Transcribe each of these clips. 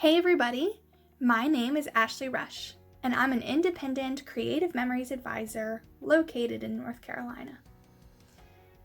Hey everybody, my name is Ashley Rush, and I'm an independent creative memories advisor located in North Carolina.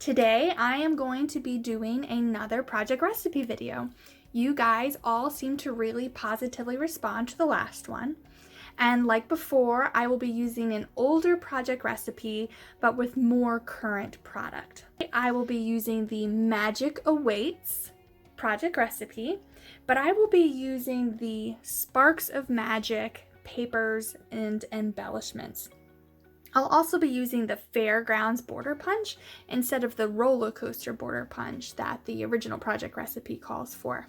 Today I am going to be doing another project recipe video. You guys all seem to really positively respond to the last one. And like before, I will be using an older project recipe, but with more current product. I will be using the Magic Awaits project recipe, but I will be using the Sparks of Magic papers and embellishments. I'll also be using the Fairgrounds border punch instead of the roller coaster border punch that the original project recipe calls for.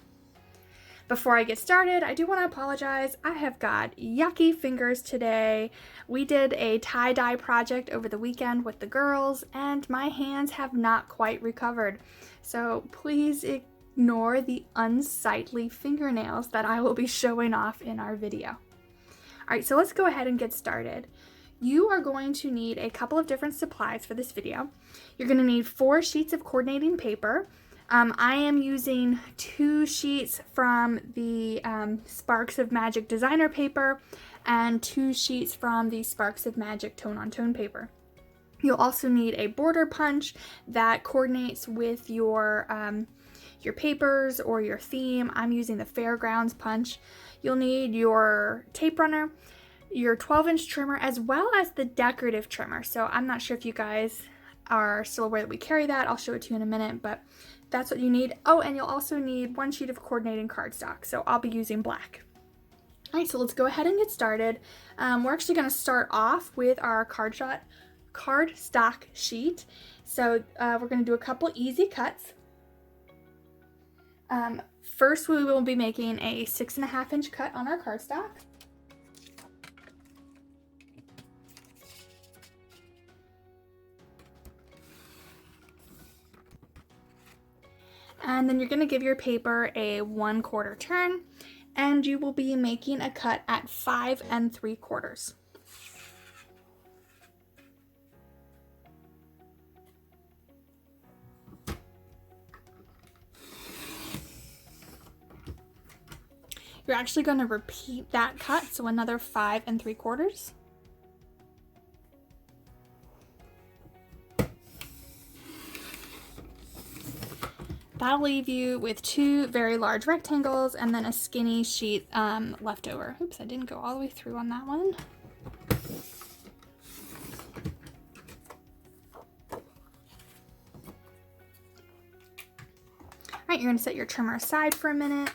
Before I get started, I do want to apologize. I have got yucky fingers today. We did a tie-dye project over the weekend with the girls, and my hands have not quite recovered. So please ignore the unsightly fingernails that I will be showing off in our video. All right, so let's go ahead and get started. You are going to need a couple of different supplies for this video. You're going to need 4 sheets of coordinating paper. I am using 2 sheets from the Sparks of Magic designer paper and 2 sheets from the Sparks of Magic tone-on-tone paper. You'll also need a border punch that coordinates with your papers or your theme. I'm using the Fairgrounds punch. You'll need your tape runner, your 12-inch trimmer, as well as the decorative trimmer. So I'm not sure if you guys are still aware that we carry that. I'll show it to you in a minute, but that's what you need. Oh, and you'll also need 1 sheet of coordinating cardstock. So I'll be using black. All right, so let's go ahead and get started. We're actually going to start off with our cardstock sheet. So we're going to do a couple easy cuts. First, we will be making a 6.5-inch cut on our cardstock. And then you're going to give your paper a 1/4 turn, and you will be making a cut at 5 3/4. You're actually going to repeat that cut, so another 5 3/4. That'll leave you with 2 very large rectangles and then a skinny sheet left over. Oops, I didn't go all the way through on that one. All right, you're going to set your trimmer aside for a minute.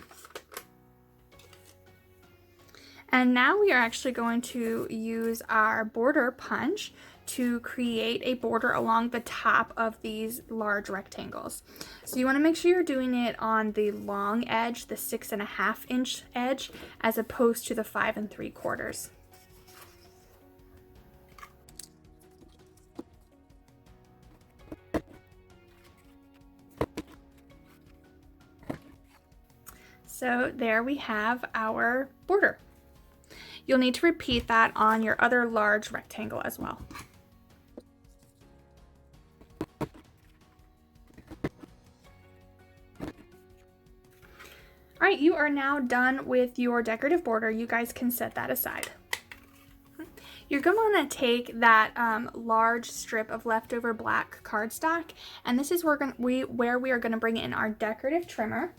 And now we are actually going to use our border punch to create a border along the top of these large rectangles. So you want to make sure you're doing it on the long edge, the 6.5-inch edge, as opposed to the 5 3/4. So there we have our border. You'll need to repeat that on your other large rectangle as well. All right, you are now done with your decorative border. You guys can set that aside. You're going to want to take that large strip of leftover black cardstock, and this is where we are going to bring in our decorative trimmer.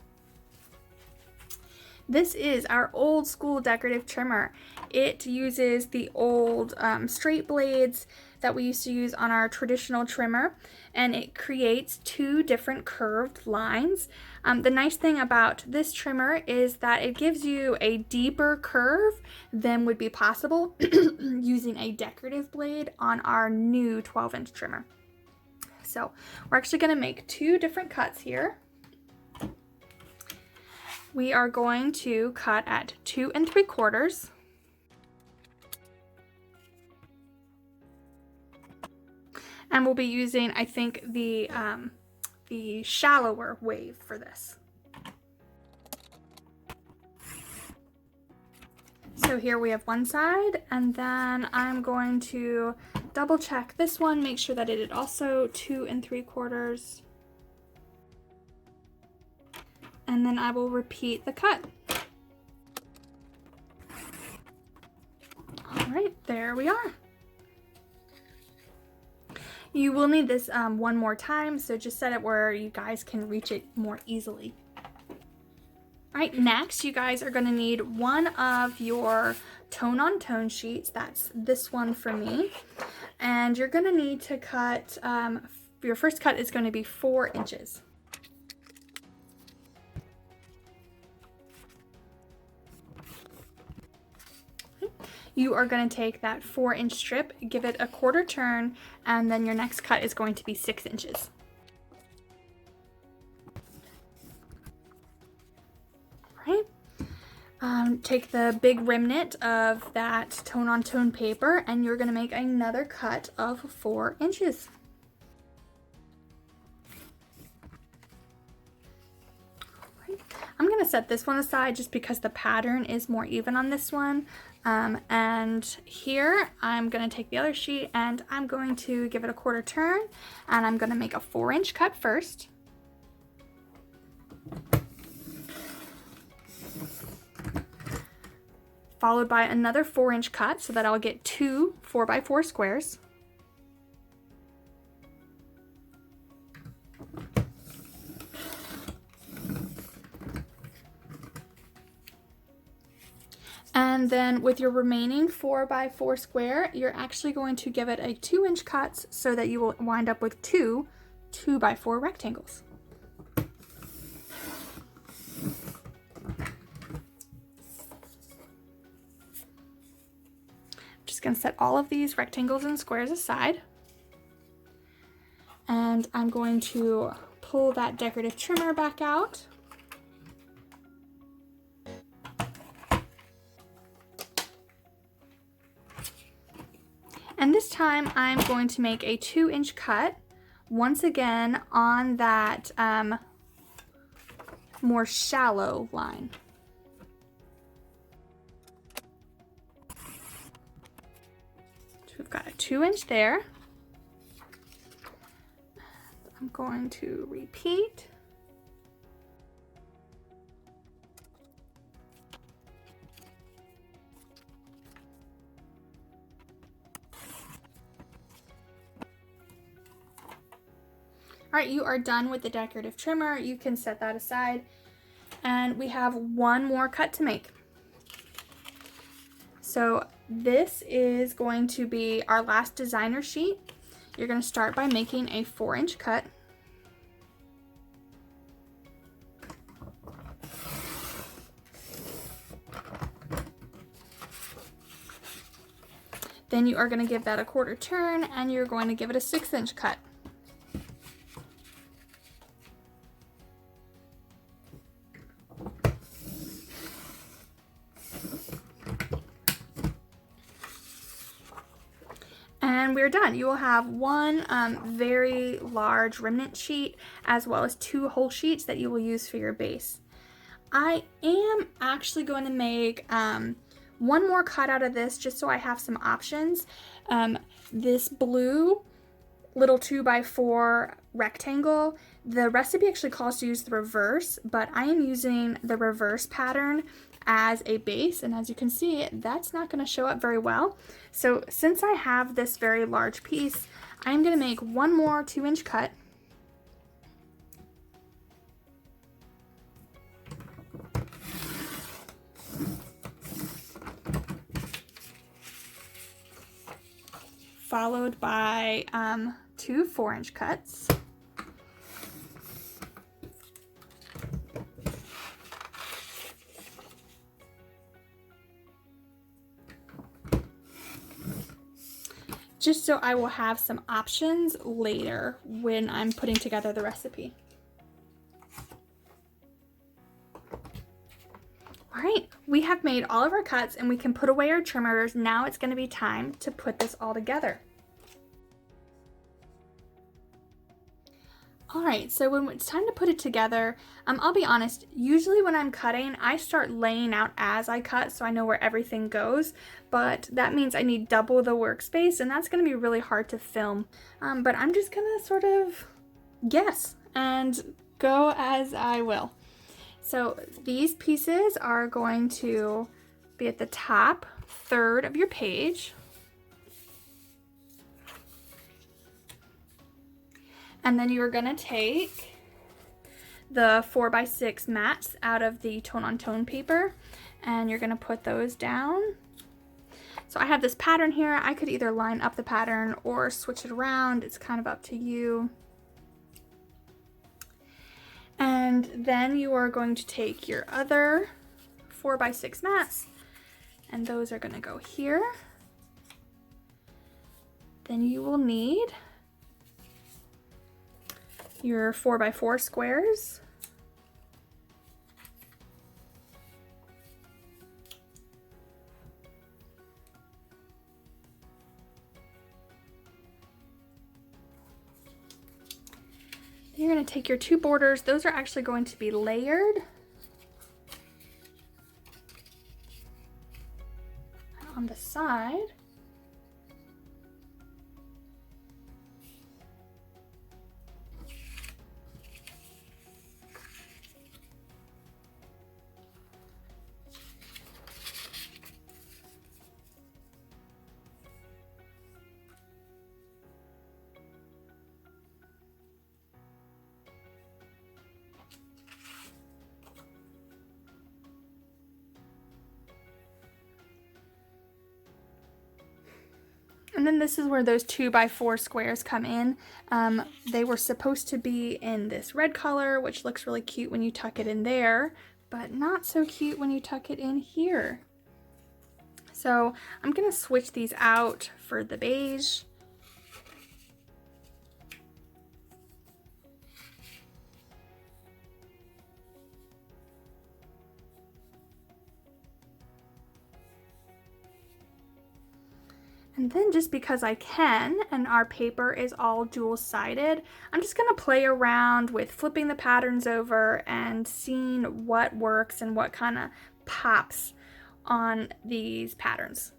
This is our old school decorative trimmer. It uses the old straight blades that we used to use on our traditional trimmer, and it creates 2 different curved lines. The nice thing about this trimmer is that it gives you a deeper curve than would be possible using a decorative blade on our new 12-inch trimmer. So we're actually going to make 2 different cuts here. We are going to cut at 2 3/4. And we'll be using, I think, the shallower wave for this. So here we have one side, and then I'm going to double check this one, make sure that it is also 2 3/4. And then I will repeat the cut. There we are. You will need this one more time, so just set it where you guys can reach it more easily. All right, next you guys are going to need one of your tone-on-tone sheets. That's this one for me. And you're going to need to cut, your first cut is going to be 4 inches. You are going to take that 4-inch strip, give it a 1/4 turn, and then your next cut is going to be 6 inches. Right? Take the big remnant of that tone-on-tone paper, and you're going to make another cut of 4 inches. I'm going to set this one aside just because the pattern is more even on this one. And here I'm going to take the other sheet and I'm going to give it a 1/4 turn, and I'm going to make a 4-inch cut first. Followed by another 4-inch cut so that I'll get 2 4x4 squares. And then with your remaining 4x4 square, you're actually going to give it a 2-inch cut so that you will wind up with 2 2x4 rectangles. Just going to set all of these rectangles and squares aside. And I'm going to pull that decorative trimmer back out. And this time I'm going to make a 2-inch cut once again on that more shallow line. So we've got a 2-inch there. I'm going to repeat. All right, you are done with the decorative trimmer. You can set that aside. And we have one more cut to make. So this is going to be our last designer sheet. You're going to start by making a 4-inch cut. Then you are going to give that a 1/4 turn, and you're going to give it a 6-inch cut. And we're done. You will have one very large remnant sheet as well as 2 whole sheets that you will use for your base. I am actually going to make one more cut out of this just so I have some options. This blue little 2x4 rectangle, the recipe actually calls to use the reverse, but I am using the reverse pattern as a base, and as you can see, that's not going to show up very well. So since I have this very large piece, I'm going to make one more 2-inch cut. Followed by 2 4-inch cuts. Just so I will have some options later when I'm putting together the recipe. All right, we have made all of our cuts and we can put away our trimmers. Now it's going to be time to put this all together. All right, so when it's time to put it together, I'll be honest, usually when I'm cutting, I start laying out as I cut so I know where everything goes, but that means I need double the workspace, and that's gonna be really hard to film. But I'm just gonna sort of guess and go as I will. So these pieces are going to be at the top third of your page. And then you're gonna take the 4x6 mats out of the tone on tone paper, and you're gonna put those down. So I have this pattern here. I could either line up the pattern or switch it around. It's kind of up to you. And then you are going to take your other 4x6 mats, and those are gonna go here. Then you will need your 4x4 squares. You're going to take your 2 borders. Those are actually going to be layered. And on the side, and then this is where those 2x4 squares come in. They were supposed to be in this red color, which looks really cute when you tuck it in there, but not so cute when you tuck it in here. So I'm gonna switch these out for the beige. And then just because I can, and our paper is all dual-sided, I'm just gonna play around with flipping the patterns over and seeing what works and what kind of pops on these patterns.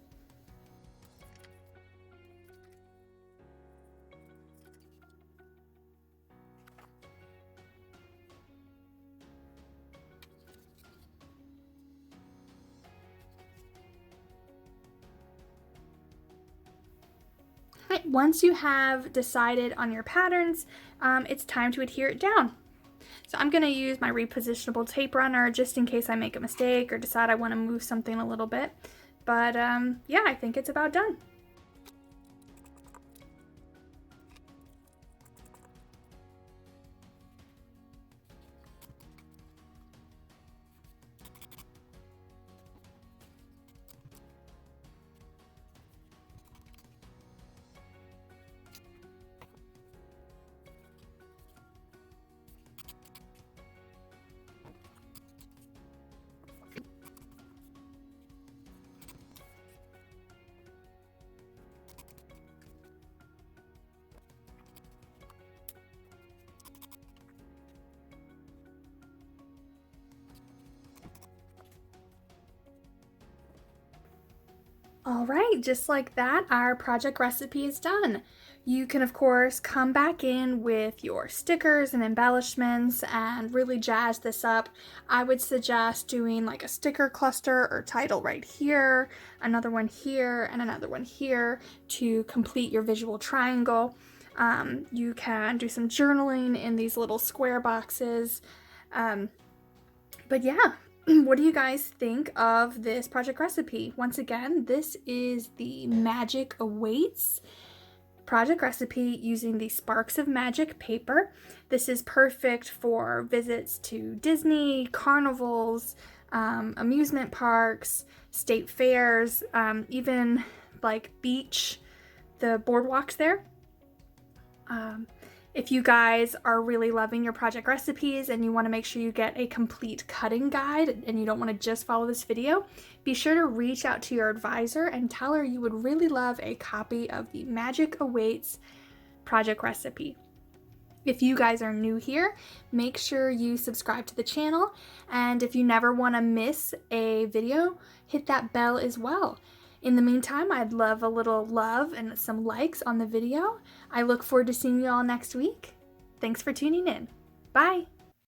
Once you have decided on your patterns, it's time to adhere it down. So I'm going to use my repositionable tape runner just in case I make a mistake or decide I want to move something a little bit. But yeah, I think it's about done. All right, just like that, our project recipe is done. You can, of course, come back in with your stickers and embellishments and really jazz this up. I would suggest doing like a sticker cluster or title right here, another one here, and another one here to complete your visual triangle. You can do some journaling in these little square boxes. But yeah. What do you guys think of this project recipe? Once again, this is the Magic Awaits project recipe using the Sparks of Magic paper. This is perfect for visits to Disney, carnivals, amusement parks, state fairs, even like beach, the boardwalks there. If you guys are really loving your project recipes and you want to make sure you get a complete cutting guide and you don't want to just follow this video, be sure to reach out to your advisor and tell her you would really love a copy of the Magic Awaits project recipe. If you guys are new here, make sure you subscribe to the channel, and if you never want to miss a video, hit that bell as well. In the meantime, I'd love a little love and some likes on the video. I look forward to seeing you all next week. Thanks for tuning in. Bye!